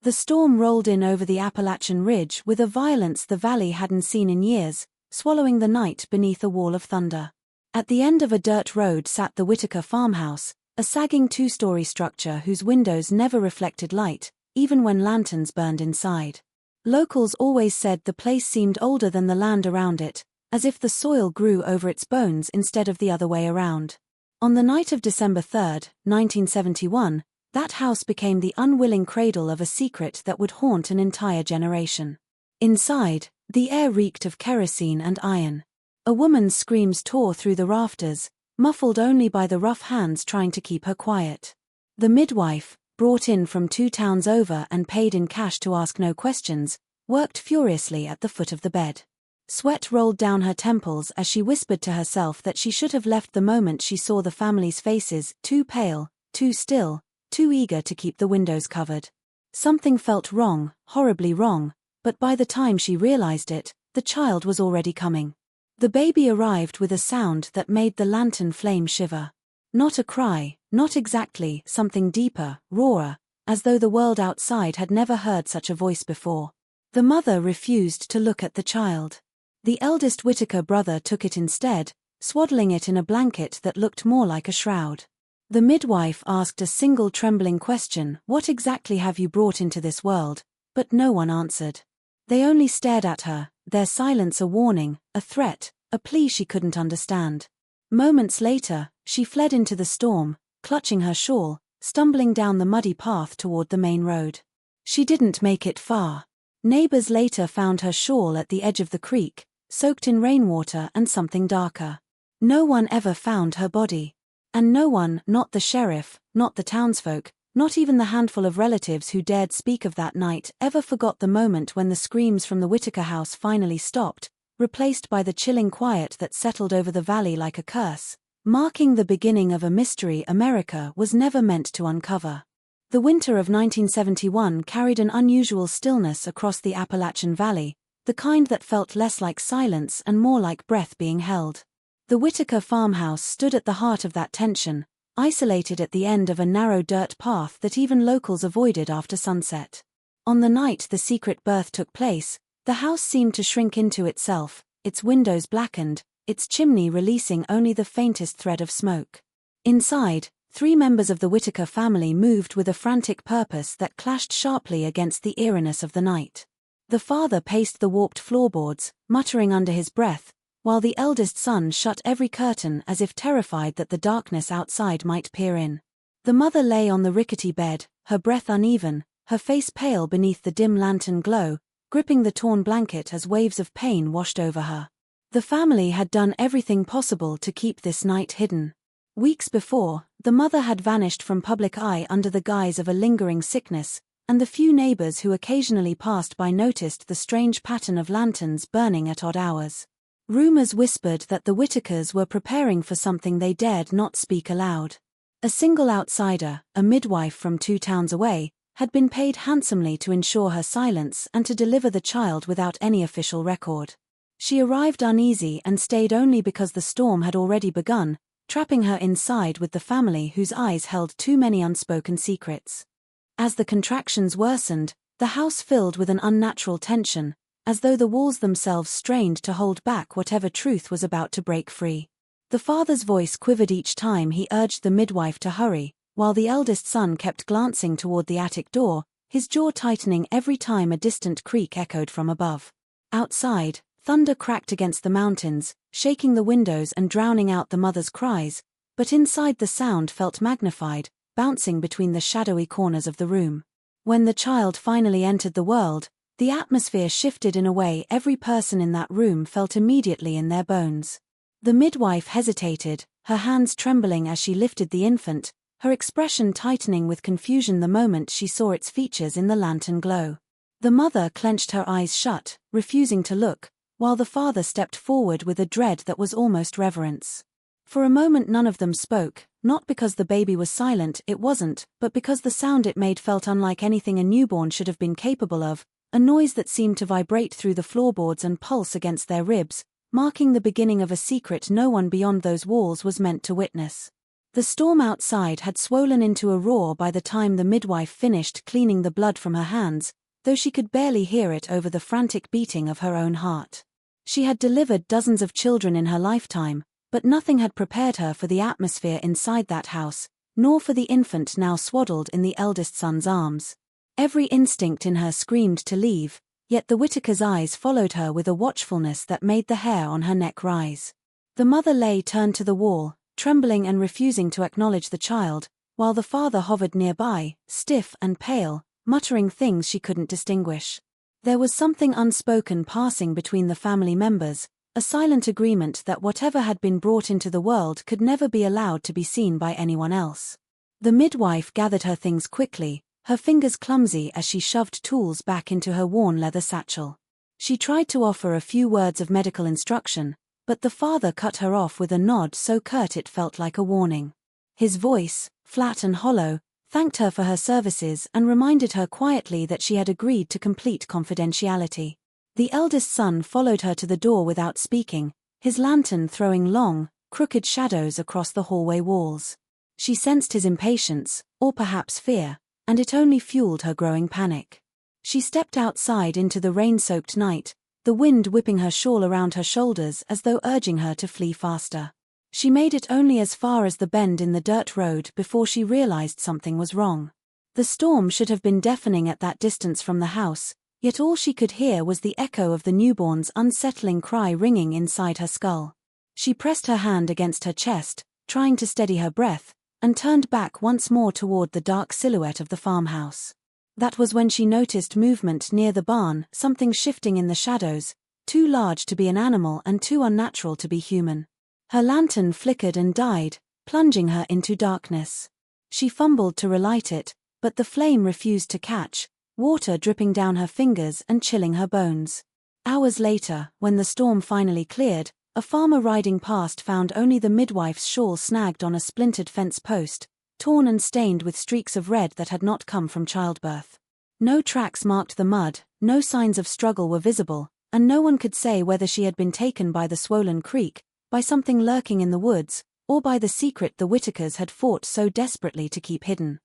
The storm rolled in over the Appalachian ridge with a violence the valley hadn't seen in years, swallowing the night beneath a wall of thunder. At the end of a dirt road sat the Whitaker farmhouse, a sagging two-story structure whose windows never reflected light, even when lanterns burned inside. Locals always said the place seemed older than the land around it, as if the soil grew over its bones instead of the other way around. On the night of December 3, 1971, that house became the unwilling cradle of a secret that would haunt an entire generation. Inside, the air reeked of kerosene and iron. A woman's screams tore through the rafters, muffled only by the rough hands trying to keep her quiet. The midwife, brought in from 2 towns over and paid in cash to ask no questions, worked furiously at the foot of the bed. Sweat rolled down her temples as she whispered to herself that she should have left the moment she saw the family's faces, too pale, too still, too eager to keep the windows covered. Something felt wrong, horribly wrong, but by the time she realized it, the child was already coming. The baby arrived with a sound that made the lantern flame shiver. Not a cry, not exactly, something deeper, rawer, as though the world outside had never heard such a voice before. The mother refused to look at the child. The eldest Whitaker brother took it instead, swaddling it in a blanket that looked more like a shroud. The midwife asked a single trembling question, "What exactly have you brought into this world?" But no one answered. They only stared at her, their silence a warning, a threat, a plea she couldn't understand. Moments later, she fled into the storm, clutching her shawl, stumbling down the muddy path toward the main road. She didn't make it far. Neighbors later found her shawl at the edge of the creek, soaked in rainwater and something darker. No one ever found her body. And no one, not the sheriff, not the townsfolk, not even the handful of relatives who dared speak of that night, ever forgot the moment when the screams from the Whitaker house finally stopped, replaced by the chilling quiet that settled over the valley like a curse, marking the beginning of a mystery America was never meant to uncover. The winter of 1971 carried an unusual stillness across the Appalachian Valley, the kind that felt less like silence and more like breath being held. The Whitaker farmhouse stood at the heart of that tension, isolated at the end of a narrow dirt path that even locals avoided after sunset. On the night the secret birth took place, the house seemed to shrink into itself, its windows blackened, its chimney releasing only the faintest thread of smoke. Inside, 3 members of the Whitaker family moved with a frantic purpose that clashed sharply against the eeriness of the night. The father paced the warped floorboards, muttering under his breath, while the eldest son shut every curtain as if terrified that the darkness outside might peer in. The mother lay on the rickety bed, her breath uneven, her face pale beneath the dim lantern glow, gripping the torn blanket as waves of pain washed over her. The family had done everything possible to keep this night hidden. Weeks before, the mother had vanished from public eye under the guise of a lingering sickness, and the few neighbors who occasionally passed by noticed the strange pattern of lanterns burning at odd hours. Rumors whispered that the Whitakers were preparing for something they dared not speak aloud. A single outsider, a midwife from 2 towns away, had been paid handsomely to ensure her silence and to deliver the child without any official record. She arrived uneasy and stayed only because the storm had already begun, trapping her inside with the family whose eyes held too many unspoken secrets. As the contractions worsened, the house filled with an unnatural tension, as though the walls themselves strained to hold back whatever truth was about to break free. The father's voice quivered each time he urged the midwife to hurry, while the eldest son kept glancing toward the attic door, his jaw tightening every time a distant creak echoed from above. Outside, thunder cracked against the mountains, shaking the windows and drowning out the mother's cries, but inside the sound felt magnified, bouncing between the shadowy corners of the room. When the child finally entered the world, the atmosphere shifted in a way every person in that room felt immediately in their bones. The midwife hesitated, her hands trembling as she lifted the infant, her expression tightening with confusion the moment she saw its features in the lantern glow. The mother clenched her eyes shut, refusing to look, while the father stepped forward with a dread that was almost reverence. For a moment none of them spoke, not because the baby was silent, it wasn't, but because the sound it made felt unlike anything a newborn should have been capable of, a noise that seemed to vibrate through the floorboards and pulse against their ribs, marking the beginning of a secret no one beyond those walls was meant to witness. The storm outside had swollen into a roar by the time the midwife finished cleaning the blood from her hands, though she could barely hear it over the frantic beating of her own heart. She had delivered dozens of children in her lifetime, but nothing had prepared her for the atmosphere inside that house, nor for the infant now swaddled in the eldest son's arms. Every instinct in her screamed to leave, yet the Whitaker's eyes followed her with a watchfulness that made the hair on her neck rise. The mother lay turned to the wall, trembling and refusing to acknowledge the child, while the father hovered nearby, stiff and pale, muttering things she couldn't distinguish. There was something unspoken passing between the family members, a silent agreement that whatever had been brought into the world could never be allowed to be seen by anyone else. The midwife gathered her things quickly, her fingers clumsy as she shoved tools back into her worn leather satchel. She tried to offer a few words of medical instruction, but the father cut her off with a nod so curt it felt like a warning. His voice, flat and hollow, thanked her for her services and reminded her quietly that she had agreed to complete confidentiality. The eldest son followed her to the door without speaking, his lantern throwing long, crooked shadows across the hallway walls. She sensed his impatience, or perhaps fear, and it only fueled her growing panic. She stepped outside into the rain-soaked night, the wind whipping her shawl around her shoulders as though urging her to flee faster. She made it only as far as the bend in the dirt road before she realized something was wrong. The storm should have been deafening at that distance from the house, yet all she could hear was the echo of the newborn's unsettling cry ringing inside her skull. She pressed her hand against her chest, trying to steady her breath, and turned back once more toward the dark silhouette of the farmhouse. That was when she noticed movement near the barn, something shifting in the shadows, too large to be an animal and too unnatural to be human. Her lantern flickered and died, plunging her into darkness. She fumbled to relight it, but the flame refused to catch, water dripping down her fingers and chilling her bones. Hours later, when the storm finally cleared, a farmer riding past found only the midwife's shawl snagged on a splintered fence post, torn and stained with streaks of red that had not come from childbirth. No tracks marked the mud, no signs of struggle were visible, and no one could say whether she had been taken by the swollen creek, by something lurking in the woods, or by the secret the Whitakers had fought so desperately to keep hidden.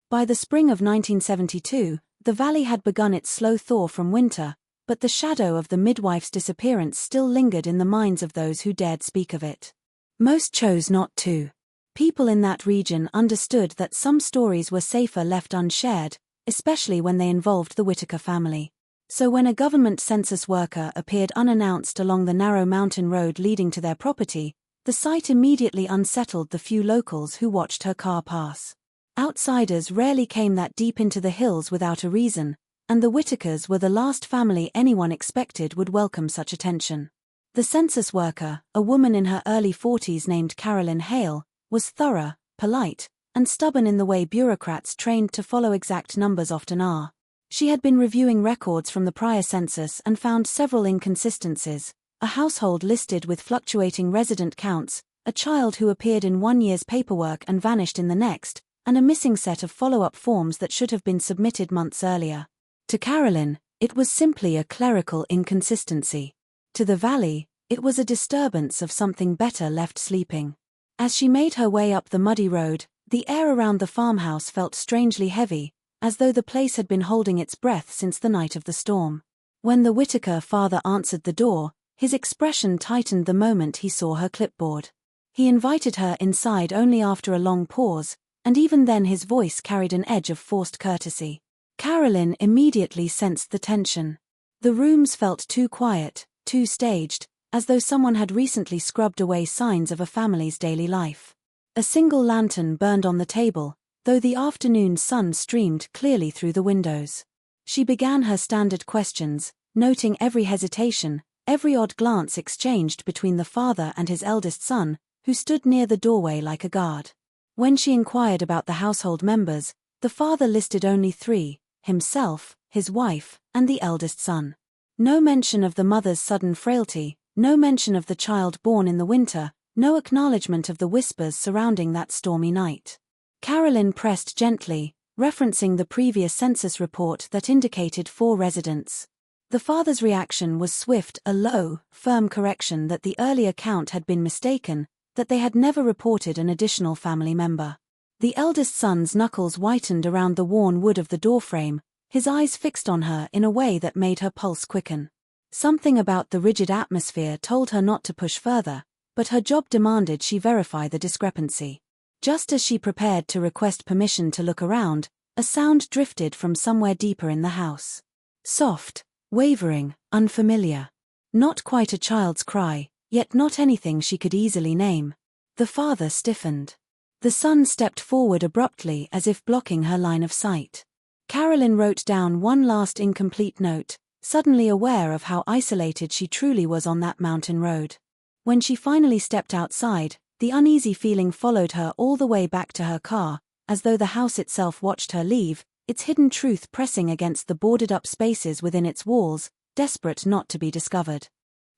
By the spring of 1972, the valley had begun its slow thaw from winter, but the shadow of the midwife's disappearance still lingered in the minds of those who dared speak of it. Most chose not to. People in that region understood that some stories were safer left unshared, especially when they involved the Whitaker family. So when a government census worker appeared unannounced along the narrow mountain road leading to their property, the sight immediately unsettled the few locals who watched her car pass. Outsiders rarely came that deep into the hills without a reason, and the Whitakers were the last family anyone expected would welcome such attention. The census worker, a woman in her early 40s named Carolyn Hale, was thorough, polite, and stubborn in the way bureaucrats trained to follow exact numbers often are. She had been reviewing records from the prior census and found several inconsistencies: a household listed with fluctuating resident counts, a child who appeared in one year's paperwork and vanished in the next, and a missing set of follow-up forms that should have been submitted months earlier. To Carolyn, it was simply a clerical inconsistency. To the valley, it was a disturbance of something better left sleeping. As she made her way up the muddy road, the air around the farmhouse felt strangely heavy, as though the place had been holding its breath since the night of the storm. When the Whitaker father answered the door, his expression tightened the moment he saw her clipboard. He invited her inside only after a long pause, and even then his voice carried an edge of forced courtesy. Carolyn immediately sensed the tension. The rooms felt too quiet, too staged, as though someone had recently scrubbed away signs of a family's daily life. A single lantern burned on the table, though the afternoon sun streamed clearly through the windows. She began her standard questions, noting every hesitation, every odd glance exchanged between the father and his eldest son, who stood near the doorway like a guard. When she inquired about the household members, the father listed only 3, himself, his wife, and the eldest son. No mention of the mother's sudden frailty, no mention of the child born in the winter, no acknowledgement of the whispers surrounding that stormy night. Carolyn pressed gently, referencing the previous census report that indicated 4 residents. The father's reaction was swift, a low, firm correction that the earlier count had been mistaken, that they had never reported an additional family member. The eldest son's knuckles whitened around the worn wood of the doorframe, his eyes fixed on her in a way that made her pulse quicken. Something about the rigid atmosphere told her not to push further, but her job demanded she verify the discrepancy. Just as she prepared to request permission to look around, a sound drifted from somewhere deeper in the house. Soft, wavering, unfamiliar. Not quite a child's cry, yet not anything she could easily name. The father stiffened. The son stepped forward abruptly as if blocking her line of sight. Carolyn wrote down one last incomplete note, suddenly aware of how isolated she truly was on that mountain road. When she finally stepped outside, the uneasy feeling followed her all the way back to her car, as though the house itself watched her leave, its hidden truth pressing against the boarded-up spaces within its walls, desperate not to be discovered.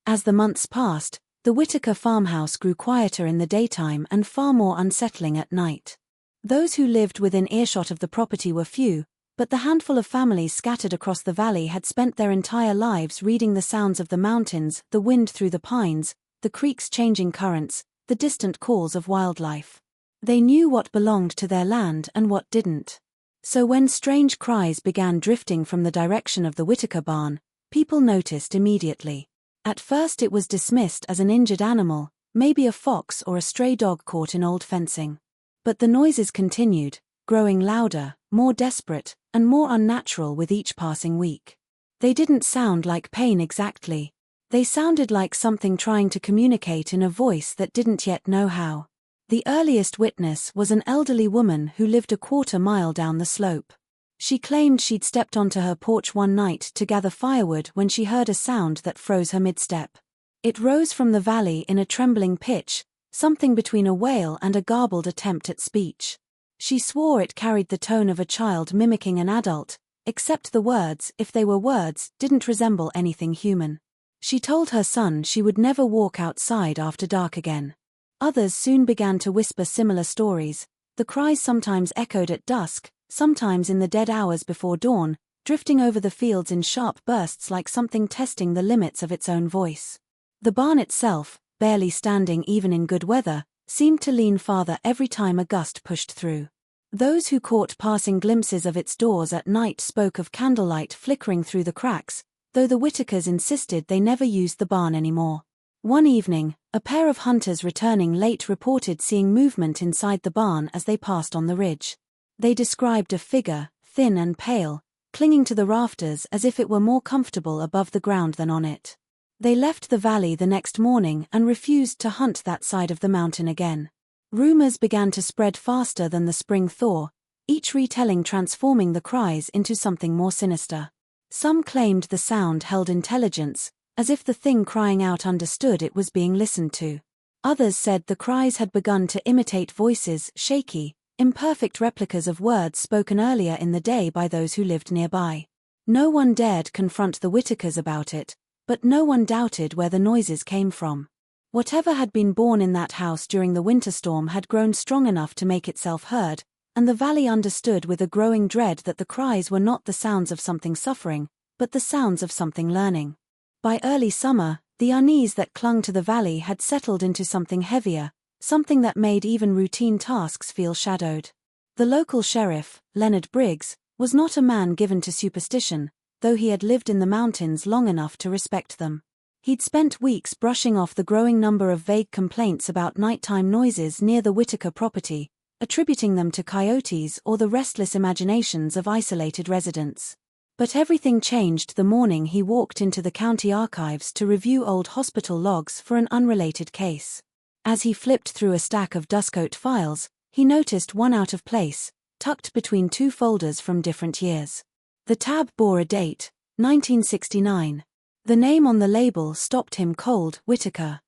As the months passed, the Whitaker farmhouse grew quieter in the daytime and far more unsettling at night. Those who lived within earshot of the property were few, but the handful of families scattered across the valley had spent their entire lives reading the sounds of the mountains, the wind through the pines, the creek's changing currents, the distant calls of wildlife. They knew what belonged to their land and what didn't. So when strange cries began drifting from the direction of the Whitaker barn, people noticed immediately. At first it was dismissed as an injured animal, maybe a fox or a stray dog caught in old fencing. But the noises continued, growing louder, more desperate, and more unnatural with each passing week. They didn't sound like pain exactly. They sounded like something trying to communicate in a voice that didn't yet know how. The earliest witness was an elderly woman who lived a quarter-mile down the slope. She claimed she'd stepped onto her porch one night to gather firewood when she heard a sound that froze her mid-step. It rose from the valley in a trembling pitch, something between a wail and a garbled attempt at speech. She swore it carried the tone of a child mimicking an adult, except the words, if they were words, didn't resemble anything human. She told her son she would never walk outside after dark again. Others soon began to whisper similar stories. The cries sometimes echoed at dusk, sometimes in the dead hours before dawn, drifting over the fields in sharp bursts like something testing the limits of its own voice. The barn itself, barely standing even in good weather, seemed to lean farther every time a gust pushed through. Those who caught passing glimpses of its doors at night spoke of candlelight flickering through the cracks, though the Whitakers insisted they never used the barn anymore. One evening, a pair of hunters returning late reported seeing movement inside the barn as they passed on the ridge. They described a figure, thin and pale, clinging to the rafters as if it were more comfortable above the ground than on it. They left the valley the next morning and refused to hunt that side of the mountain again. Rumors began to spread faster than the spring thaw, each retelling transforming the cries into something more sinister. Some claimed the sound held intelligence, as if the thing crying out understood it was being listened to. Others said the cries had begun to imitate voices, shaky, imperfect replicas of words spoken earlier in the day by those who lived nearby. No one dared confront the Whitakers about it, but no one doubted where the noises came from. Whatever had been born in that house during the winter storm had grown strong enough to make itself heard, and the valley understood with a growing dread that the cries were not the sounds of something suffering, but the sounds of something learning. By early summer, the unease that clung to the valley had settled into something heavier, something that made even routine tasks feel shadowed. The local sheriff, Leonard Briggs, was not a man given to superstition, though he had lived in the mountains long enough to respect them. He'd spent weeks brushing off the growing number of vague complaints about nighttime noises near the Whitaker property, attributing them to coyotes or the restless imaginations of isolated residents. But everything changed the morning he walked into the county archives to review old hospital logs for an unrelated case. As he flipped through a stack of dustcoat files, he noticed one out of place, tucked between two folders from different years. The tab bore a date, 1969. The name on the label stopped him cold, Whitaker.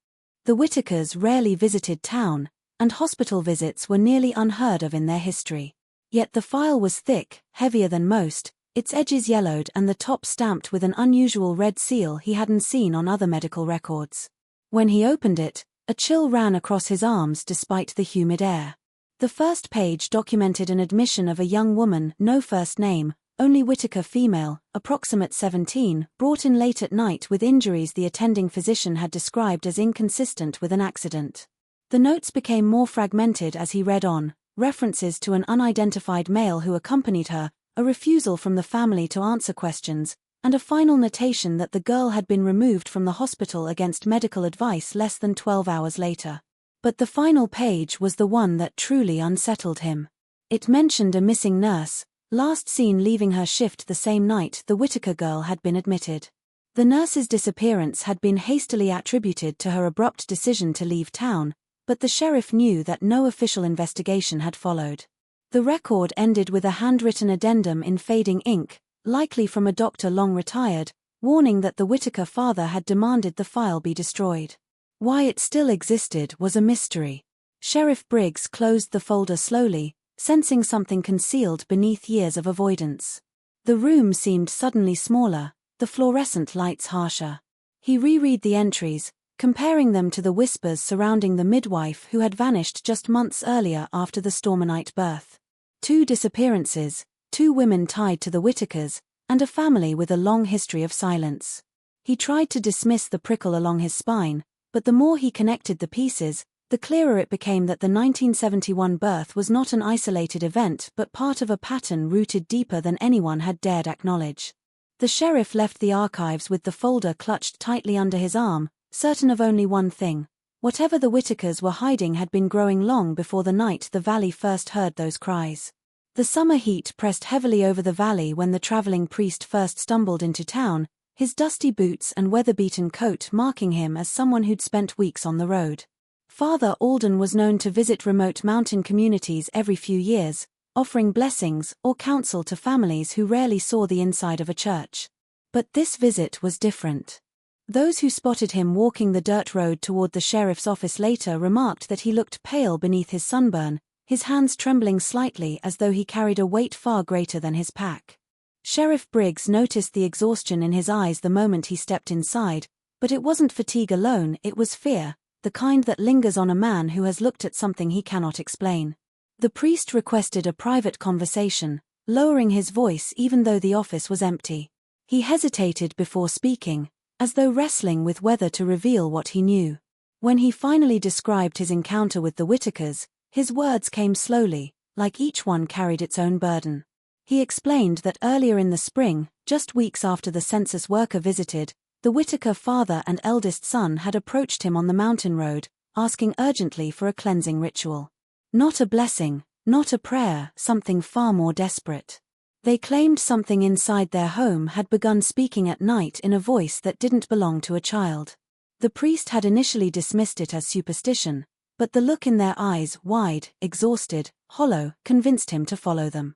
The Whitakers rarely visited town, and hospital visits were nearly unheard of in their history. Yet the file was thick, heavier than most, its edges yellowed and the top stamped with an unusual red seal he hadn't seen on other medical records. When he opened it, a chill ran across his arms despite the humid air. The first page documented an admission of a young woman, no first name, only Whitaker female, approximate 17, brought in late at night with injuries the attending physician had described as inconsistent with an accident. The notes became more fragmented as he read on, references to an unidentified male who accompanied her, a refusal from the family to answer questions, and a final notation that the girl had been removed from the hospital against medical advice less than 12 hours later. But the final page was the one that truly unsettled him. It mentioned a missing nurse, last seen leaving her shift the same night the Whitaker girl had been admitted. The nurse's disappearance had been hastily attributed to her abrupt decision to leave town, but the sheriff knew that no official investigation had followed. The record ended with a handwritten addendum in fading ink, likely from a doctor long retired, warning that the Whitaker father had demanded the file be destroyed. Why it still existed was a mystery. Sheriff Briggs closed the folder slowly, sensing something concealed beneath years of avoidance. The room seemed suddenly smaller, the fluorescent lights harsher. He reread the entries, comparing them to the whispers surrounding the midwife who had vanished just months earlier after the Stormonite birth. 2 disappearances, 2 women tied to the Whitakers, and a family with a long history of silence. He tried to dismiss the prickle along his spine, but the more he connected the pieces, the clearer it became that the 1971 birth was not an isolated event but part of a pattern rooted deeper than anyone had dared acknowledge. The sheriff left the archives with the folder clutched tightly under his arm, certain of only one thing: whatever the Whitakers were hiding had been growing long before the night the valley first heard those cries. The summer heat pressed heavily over the valley when the traveling priest first stumbled into town, his dusty boots and weather-beaten coat marking him as someone who'd spent weeks on the road. Father Alden was known to visit remote mountain communities every few years, offering blessings or counsel to families who rarely saw the inside of a church. But this visit was different. Those who spotted him walking the dirt road toward the sheriff's office later remarked that he looked pale beneath his sunburn, his hands trembling slightly as though he carried a weight far greater than his pack. Sheriff Briggs noticed the exhaustion in his eyes the moment he stepped inside, but it wasn't fatigue alone, it was fear, the kind that lingers on a man who has looked at something he cannot explain. The priest requested a private conversation, lowering his voice even though the office was empty. He hesitated before speaking, as though wrestling with whether to reveal what he knew. When he finally described his encounter with the Whitakers, his words came slowly, like each one carried its own burden. He explained that earlier in the spring, just weeks after the census worker visited, the Whitaker father and eldest son had approached him on the mountain road, asking urgently for a cleansing ritual. Not a blessing, not a prayer, something far more desperate. They claimed something inside their home had begun speaking at night in a voice that didn't belong to a child. The priest had initially dismissed it as superstition, but the look in their eyes, wide, exhausted, hollow, convinced him to follow them.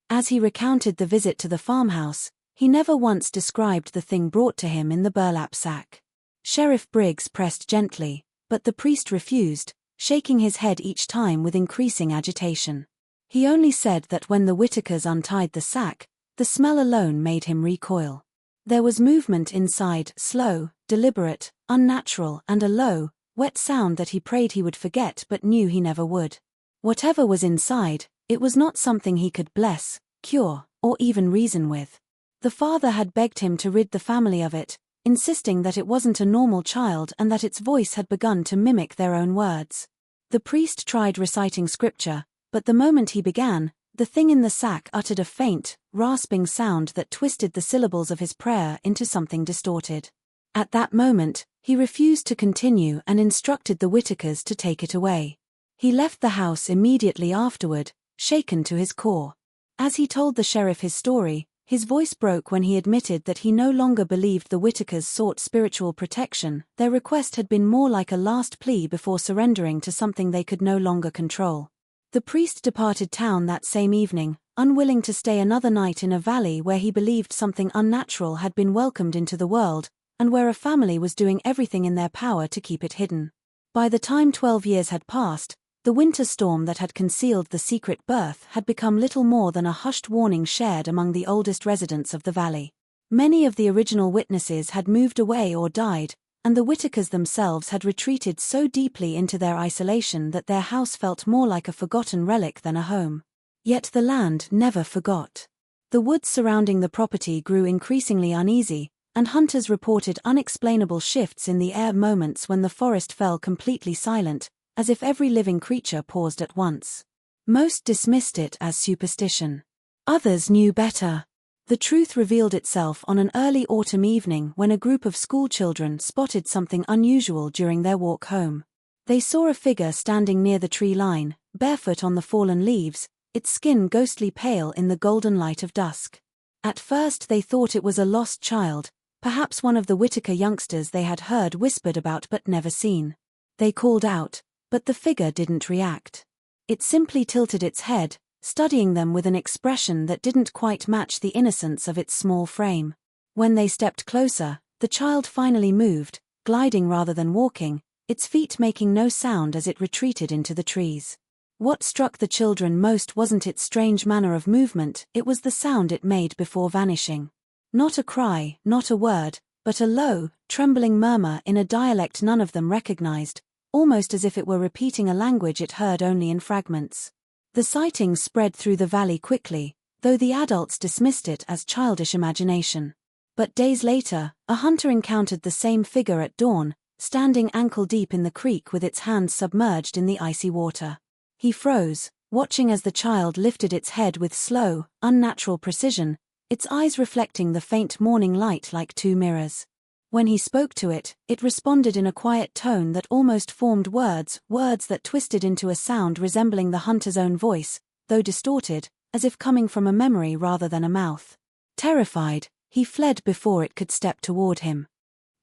As he recounted the visit to the farmhouse, he never once described the thing brought to him in the burlap sack. Sheriff Briggs pressed gently, but the priest refused, shaking his head each time with increasing agitation. He only said that when the Whitakers untied the sack, the smell alone made him recoil. There was movement inside, slow, deliberate, unnatural, and a low, wet sound that he prayed he would forget but knew he never would. Whatever was inside, it was not something he could bless, cure, or even reason with. The father had begged him to rid the family of it, insisting that it wasn't a normal child and that its voice had begun to mimic their own words. The priest tried reciting scripture, but the moment he began, the thing in the sack uttered a faint, rasping sound that twisted the syllables of his prayer into something distorted. At that moment, he refused to continue and instructed the Whitakers to take it away. He left the house immediately afterward, shaken to his core. As he told the sheriff his story, his voice broke when he admitted that he no longer believed the Whitakers sought spiritual protection. Their request had been more like a last plea before surrendering to something they could no longer control. The priest departed town that same evening, unwilling to stay another night in a valley where he believed something unnatural had been welcomed into the world, and where a family was doing everything in their power to keep it hidden. By the time 12 years had passed, the winter storm that had concealed the secret birth had become little more than a hushed warning shared among the oldest residents of the valley. Many of the original witnesses had moved away or died, and the Whitakers themselves had retreated so deeply into their isolation that their house felt more like a forgotten relic than a home. Yet the land never forgot. The woods surrounding the property grew increasingly uneasy, and hunters reported unexplainable shifts in the air, moments when the forest fell completely silent, as if every living creature paused at once. Most dismissed it as superstition. Others knew better. The truth revealed itself on an early autumn evening when a group of schoolchildren spotted something unusual during their walk home. They saw a figure standing near the tree line, barefoot on the fallen leaves, its skin ghostly pale in the golden light of dusk. At first they thought it was a lost child, perhaps one of the Whitaker youngsters they had heard whispered about but never seen. They called out, but the figure didn't react. It simply tilted its head, studying them with an expression that didn't quite match the innocence of its small frame. When they stepped closer, the child finally moved, gliding rather than walking, its feet making no sound as it retreated into the trees. What struck the children most wasn't its strange manner of movement, it was the sound it made before vanishing. Not a cry, not a word, but a low, trembling murmur in a dialect none of them recognized, almost as if it were repeating a language it heard only in fragments. The sighting spread through the valley quickly, though the adults dismissed it as childish imagination. But days later, a hunter encountered the same figure at dawn, standing ankle-deep in the creek with its hands submerged in the icy water. He froze, watching as the child lifted its head with slow, unnatural precision, its eyes reflecting the faint morning light like two mirrors. When he spoke to it, it responded in a quiet tone that almost formed words that twisted into a sound resembling the hunter's own voice, though distorted, as if coming from a memory rather than a mouth. Terrified, he fled before it could step toward him.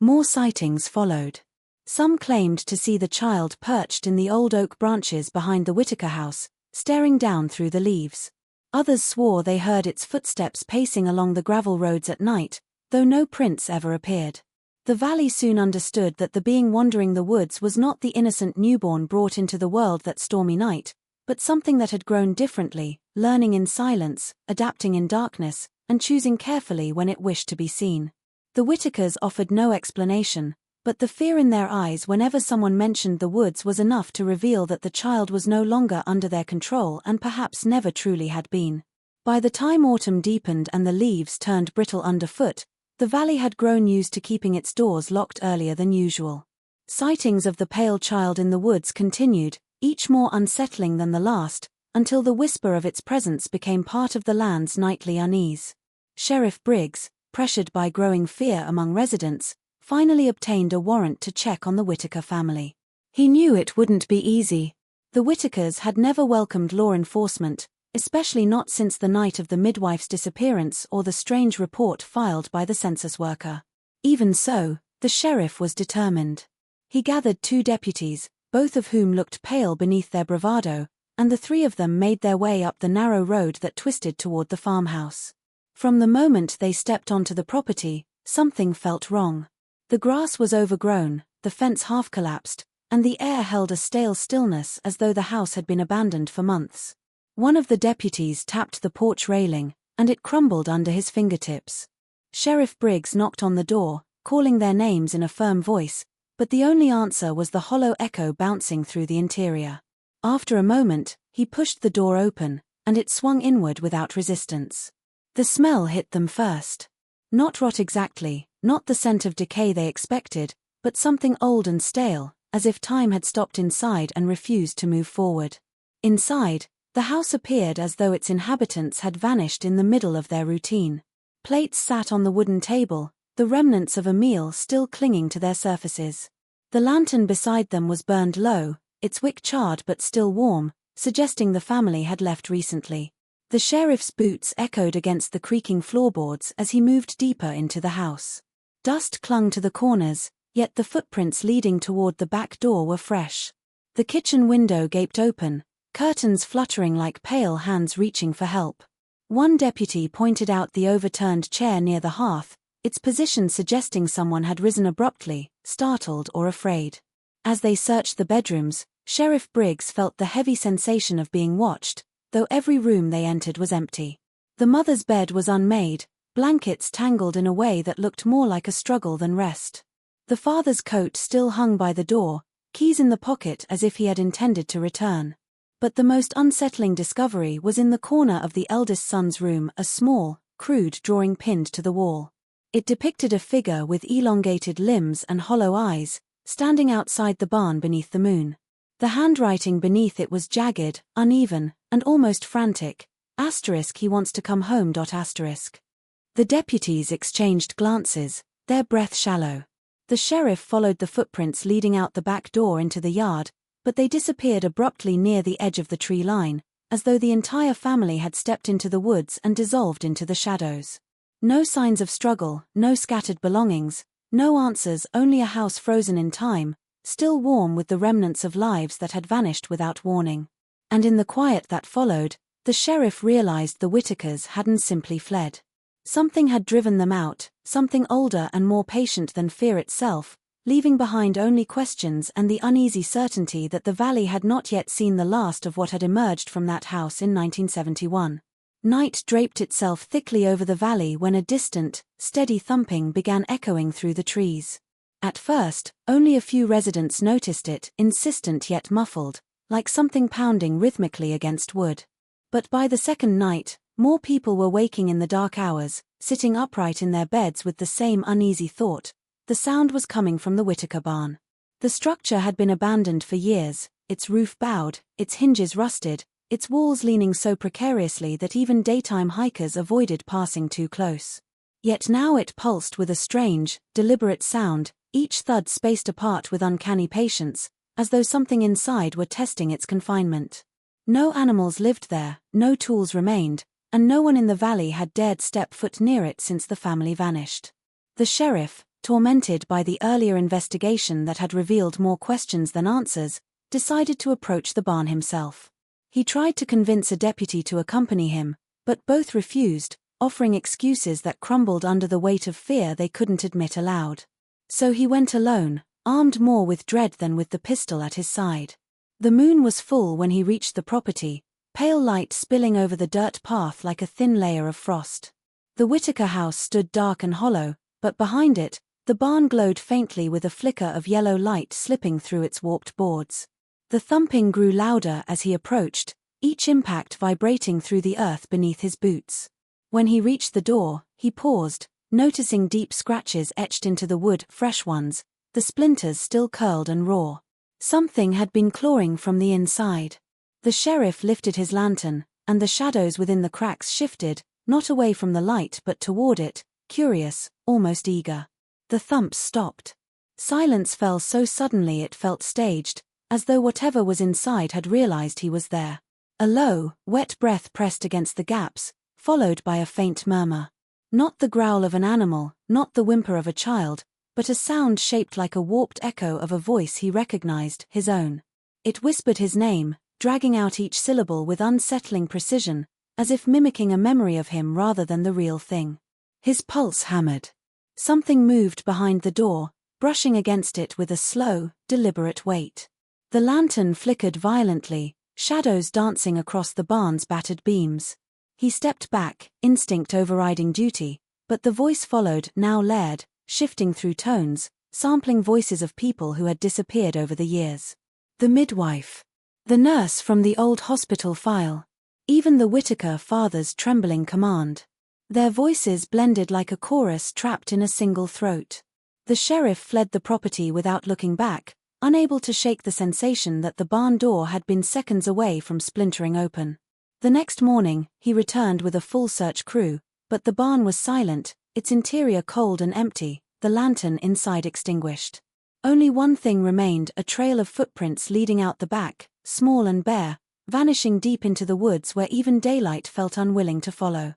More sightings followed. Some claimed to see the child perched in the old oak branches behind the Whitaker house, staring down through the leaves. Others swore they heard its footsteps pacing along the gravel roads at night, though no prints ever appeared. The valley soon understood that the being wandering the woods was not the innocent newborn brought into the world that stormy night, but something that had grown differently, learning in silence, adapting in darkness, and choosing carefully when it wished to be seen. The Whitakers offered no explanation, but the fear in their eyes whenever someone mentioned the woods was enough to reveal that the child was no longer under their control and perhaps never truly had been. By the time autumn deepened and the leaves turned brittle underfoot, the valley had grown used to keeping its doors locked earlier than usual. Sightings of the pale child in the woods continued, each more unsettling than the last, until the whisper of its presence became part of the land's nightly unease. Sheriff Briggs, pressured by growing fear among residents, finally obtained a warrant to check on the Whitaker family. He knew it wouldn't be easy. The Whitakers had never welcomed law enforcement, especially not since the night of the midwife's disappearance or the strange report filed by the census worker. Even so, the sheriff was determined. He gathered 2 deputies, both of whom looked pale beneath their bravado, and the 3 of them made their way up the narrow road that twisted toward the farmhouse. From the moment they stepped onto the property, something felt wrong. The grass was overgrown, the fence half collapsed, and the air held a stale stillness as though the house had been abandoned for months. One of the deputies tapped the porch railing, and it crumbled under his fingertips. Sheriff Briggs knocked on the door, calling their names in a firm voice, but the only answer was the hollow echo bouncing through the interior. After a moment, he pushed the door open, and it swung inward without resistance. The smell hit them first. Not rot exactly, not the scent of decay they expected, but something old and stale, as if time had stopped inside and refused to move forward. Inside, the house appeared as though its inhabitants had vanished in the middle of their routine. Plates sat on the wooden table, the remnants of a meal still clinging to their surfaces. The lantern beside them was burned low, its wick charred but still warm, suggesting the family had left recently. The sheriff's boots echoed against the creaking floorboards as he moved deeper into the house. Dust clung to the corners, yet the footprints leading toward the back door were fresh. The kitchen window gaped open, curtains fluttering like pale hands reaching for help. One deputy pointed out the overturned chair near the hearth, its position suggesting someone had risen abruptly, startled or afraid. As they searched the bedrooms, Sheriff Briggs felt the heavy sensation of being watched, though every room they entered was empty. The mother's bed was unmade, blankets tangled in a way that looked more like a struggle than rest. The father's coat still hung by the door, keys in the pocket as if he had intended to return. But the most unsettling discovery was in the corner of the eldest son's room, a small, crude drawing pinned to the wall. It depicted a figure with elongated limbs and hollow eyes, standing outside the barn beneath the moon. The handwriting beneath it was jagged, uneven, and almost frantic. He wants to come home. The deputies exchanged glances, their breath shallow. The sheriff followed the footprints leading out the back door into the yard, but they disappeared abruptly near the edge of the tree line, as though the entire family had stepped into the woods and dissolved into the shadows. No signs of struggle, no scattered belongings, no answers, only a house frozen in time, still warm with the remnants of lives that had vanished without warning. And in the quiet that followed, the sheriff realized the Whitakers hadn't simply fled. Something had driven them out, something older and more patient than fear itself, leaving behind only questions and the uneasy certainty that the valley had not yet seen the last of what had emerged from that house in 1971. Night draped itself thickly over the valley when a distant, steady thumping began echoing through the trees. At first, only a few residents noticed it, insistent yet muffled, like something pounding rhythmically against wood. But by the second night, more people were waking in the dark hours, sitting upright in their beds with the same uneasy thought. The sound was coming from the Whitaker barn. The structure had been abandoned for years, its roof bowed, its hinges rusted, its walls leaning so precariously that even daytime hikers avoided passing too close. Yet now it pulsed with a strange, deliberate sound, each thud spaced apart with uncanny patience, as though something inside were testing its confinement. No animals lived there, no tools remained, and no one in the valley had dared step foot near it since the family vanished. The sheriff, tormented by the earlier investigation that had revealed more questions than answers, decided to approach the barn himself. He tried to convince a deputy to accompany him, but both refused, offering excuses that crumbled under the weight of fear they couldn't admit aloud. So he went alone, armed more with dread than with the pistol at his side. The moon was full when he reached the property, pale light spilling over the dirt path like a thin layer of frost. The Whitaker house stood dark and hollow, but behind it, the barn glowed faintly with a flicker of yellow light slipping through its warped boards. The thumping grew louder as he approached, each impact vibrating through the earth beneath his boots. When he reached the door, he paused, noticing deep scratches etched into the wood, fresh ones, the splinters still curled and raw. Something had been clawing from the inside. The sheriff lifted his lantern, and the shadows within the cracks shifted, not away from the light but toward it, curious, almost eager. The thumps stopped. Silence fell so suddenly it felt staged, as though whatever was inside had realized he was there. A low, wet breath pressed against the gaps, followed by a faint murmur. Not the growl of an animal, not the whimper of a child, but a sound shaped like a warped echo of a voice he recognized, his own. It whispered his name, dragging out each syllable with unsettling precision, as if mimicking a memory of him rather than the real thing. His pulse hammered. Something moved behind the door, brushing against it with a slow, deliberate weight. The lantern flickered violently, shadows dancing across the barn's battered beams. He stepped back, instinct overriding duty, but the voice followed, now layered, shifting through tones, sampling voices of people who had disappeared over the years. The midwife. The nurse from the old hospital file. Even the Whitaker father's trembling command. Their voices blended like a chorus trapped in a single throat. The sheriff fled the property without looking back, unable to shake the sensation that the barn door had been seconds away from splintering open. The next morning, he returned with a full search crew, but the barn was silent, its interior cold and empty, the lantern inside extinguished. Only one thing remained, a trail of footprints leading out the back, small and bare, vanishing deep into the woods where even daylight felt unwilling to follow.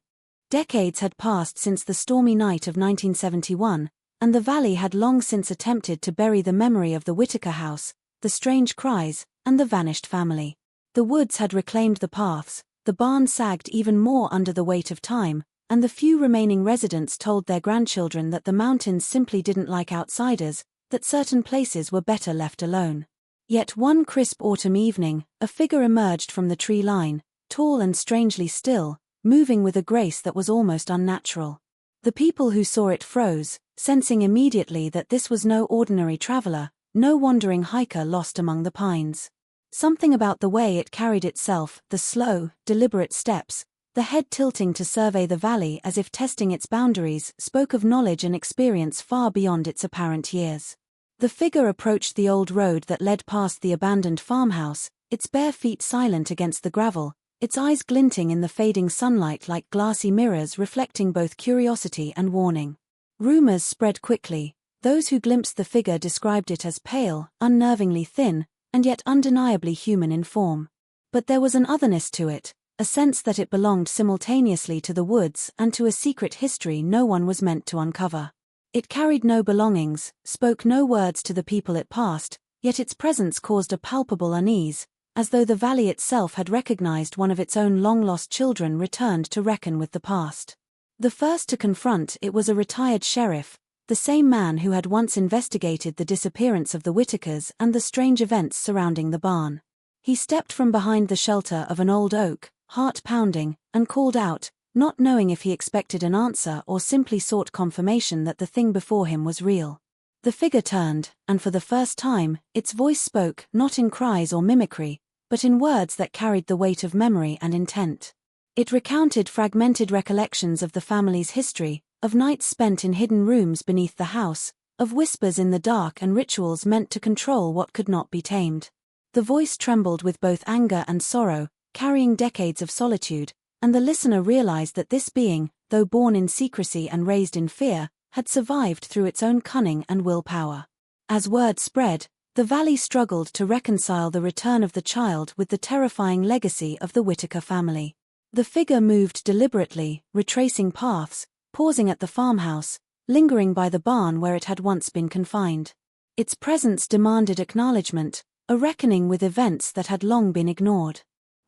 Decades had passed since the stormy night of 1971, and the valley had long since attempted to bury the memory of the Whitaker house, the strange cries, and the vanished family. The woods had reclaimed the paths, the barn sagged even more under the weight of time, and the few remaining residents told their grandchildren that the mountains simply didn't like outsiders, that certain places were better left alone. Yet one crisp autumn evening, a figure emerged from the tree line, tall and strangely still, moving with a grace that was almost unnatural. The people who saw it froze, sensing immediately that this was no ordinary traveler, no wandering hiker lost among the pines. Something about the way it carried itself, the slow, deliberate steps, the head tilting to survey the valley as if testing its boundaries, spoke of knowledge and experience far beyond its apparent years. The figure approached the old road that led past the abandoned farmhouse, its bare feet silent against the gravel, its eyes glinting in the fading sunlight like glassy mirrors reflecting both curiosity and warning. Rumors spread quickly. Those who glimpsed the figure described it as pale, unnervingly thin, and yet undeniably human in form. But there was an otherness to it, a sense that it belonged simultaneously to the woods and to a secret history no one was meant to uncover. It carried no belongings, spoke no words to the people it passed, yet its presence caused a palpable unease, as though the valley itself had recognized one of its own long-lost children returned to reckon with the past. The first to confront it was a retired sheriff, the same man who had once investigated the disappearance of the Whitakers and the strange events surrounding the barn. He stepped from behind the shelter of an old oak, heart pounding, and called out, not knowing if he expected an answer or simply sought confirmation that the thing before him was real. The figure turned, and for the first time, its voice spoke not in cries or mimicry, but in words that carried the weight of memory and intent. It recounted fragmented recollections of the family's history, of nights spent in hidden rooms beneath the house, of whispers in the dark and rituals meant to control what could not be tamed. The voice trembled with both anger and sorrow, carrying decades of solitude, and the listener realized that this being, though born in secrecy and raised in fear, had survived through its own cunning and willpower. As word spread, the valley struggled to reconcile the return of the child with the terrifying legacy of the Whitaker family. The figure moved deliberately, retracing paths, pausing at the farmhouse, lingering by the barn where it had once been confined. Its presence demanded acknowledgement, a reckoning with events that had long been ignored.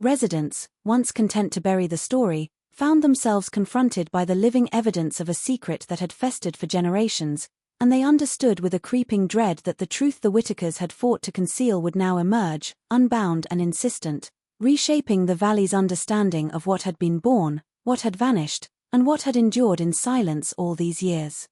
Residents, once content to bury the story, found themselves confronted by the living evidence of a secret that had festered for generations, and they understood with a creeping dread that the truth the Whitakers had fought to conceal would now emerge, unbound and insistent, reshaping the valley's understanding of what had been born, what had vanished, and what had endured in silence all these years.